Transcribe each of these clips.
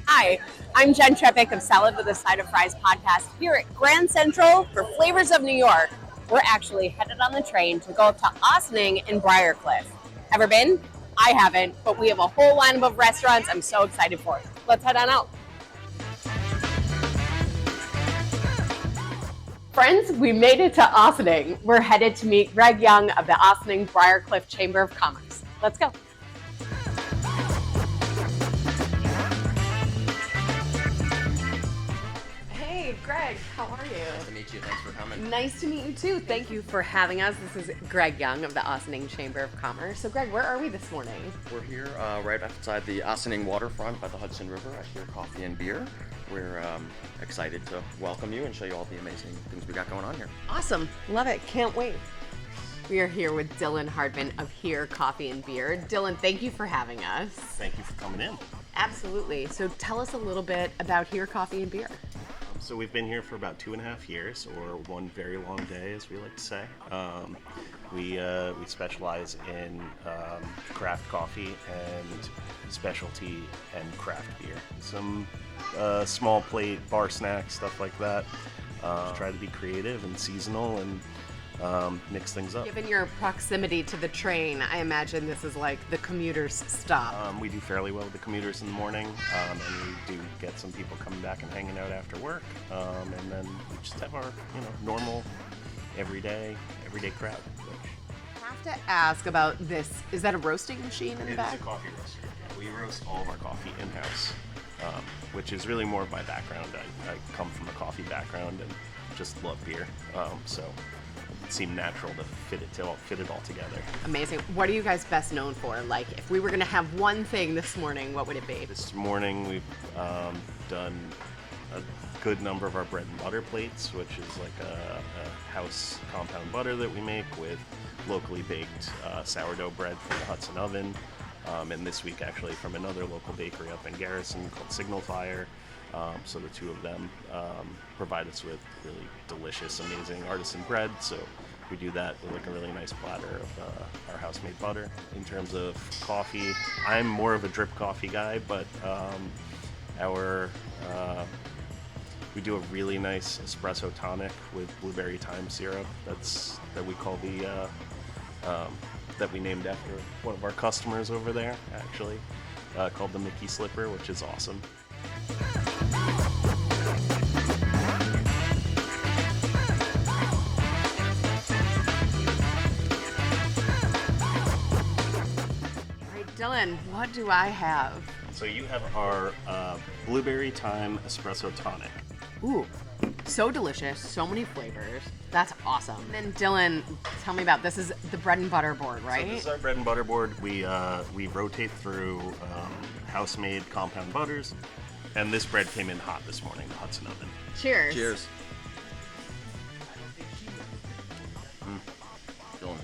Hi, I'm Jenn Trepeck of Salad with a Side of Fries podcast here at Grand Central for Flavors of New York. We're actually headed on the train to go up to Ossining in Briarcliff. Ever been? I haven't, but we have a whole lineup of restaurants I'm so excited for. Let's head on out. Friends, we made it to Ossining. We're headed to meet Greg Young of the Ossining Briarcliff Chamber of Commerce. Let's go. Hey, Greg, how are you? Nice to meet you. Thanks for coming. Nice to meet you too. Thank you for having us. This is Greg Young of the Ossining Chamber of Commerce. So, Greg, where are we this morning? We're here right outside the Ossining waterfront by the Hudson River at Here Coffee and Beer. We're excited to welcome you and show you all the amazing things we got going on here. Awesome. Love it. Can't wait. We are here with Dylan Hardman of Here Coffee and Beer. Dylan, thank you for having us. Thank you for coming in. Absolutely. So tell us a little bit about Here Coffee and Beer. So we've been here for about 2.5 years, or one very long day, as we like to say. We specialize in craft coffee and specialty and craft beer. Some small plate bar snacks, stuff like that. Try to be creative and seasonal and mix things up. Given your proximity to the train, I imagine this is like the commuter's stop. We do fairly well with the commuters in the morning, and we do get some people coming back and hanging out after work. And then we just have our, normal, everyday crowd. I have to ask about this. Is that a roasting machine in the back? It's a coffee roaster. We roast all of our coffee in-house, which is really more of my background. I come from a coffee background and just love beer, so it seemed natural to fit it all together. Amazing. What are you guys best known for? Like, if we were going to have one thing this morning, what would it be? This morning we've done a good number of our bread and butter plates, which is like a house compound butter that we make with locally baked sourdough bread from the Hudson oven. And this week actually from another local bakery up in Garrison called Signal Fire. So the two of them provide us with really delicious, amazing artisan bread. So we do that with like a really nice platter of our house-made butter. In terms of coffee, I'm more of a drip coffee guy, but we do a really nice espresso tonic with blueberry thyme syrup. That we call that we named after one of our customers over there, actually, called the Mickey Slipper, which is awesome. Dylan, what do I have? So you have our blueberry thyme espresso tonic. Ooh, so delicious, so many flavors. That's awesome. And then Dylan, tell me about this. Is the bread and butter board, right? So this is our bread and butter board. We rotate through house-made compound butters, and this bread came in hot this morning, the Hudson oven. Cheers. Cheers. Dylan,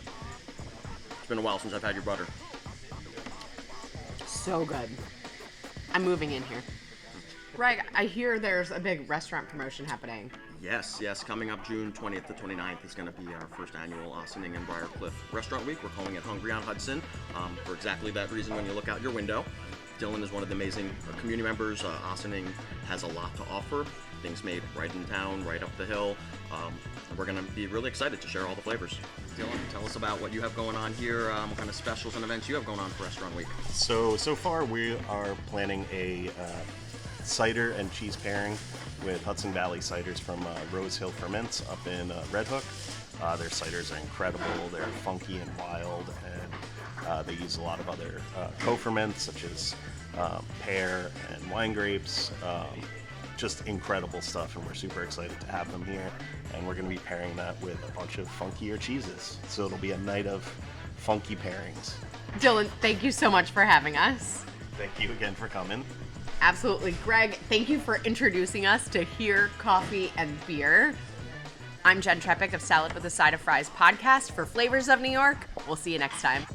it's been a while since I've had your butter. So good. I'm moving in here. Greg, I hear there's a big restaurant promotion happening. Yes. Coming up June 20th to 29th is going to be our first annual Ossining and Briarcliff Restaurant Week. We're calling it Hungry on Hudson for exactly that reason when you look out your window. Dylan is one of the amazing community members. Ossining has a lot to offer. Things made right in town, right up the hill. And we're going to be really excited to share all the flavors. Dylan, tell us about what you have going on here, what kind of specials and events you have going on for Restaurant Week. So far we are planning a cider and cheese pairing with Hudson Valley ciders from Rose Hill Ferments up in Red Hook. Their ciders are incredible. They're funky and wild, and they use a lot of other co-ferments such as pear and wine grapes. Just incredible stuff, and we're super excited to have them here. And we're going to be pairing that with a bunch of funkier cheeses. So it'll be a night of funky pairings. Dylan, thank you so much for having us. Thank you again for coming. Absolutely. Greg, thank you for introducing us to Here Coffee and Beer. I'm Jenn Trepeck of Salad with a Side of Fries podcast for Flavors of New York. We'll see you next time.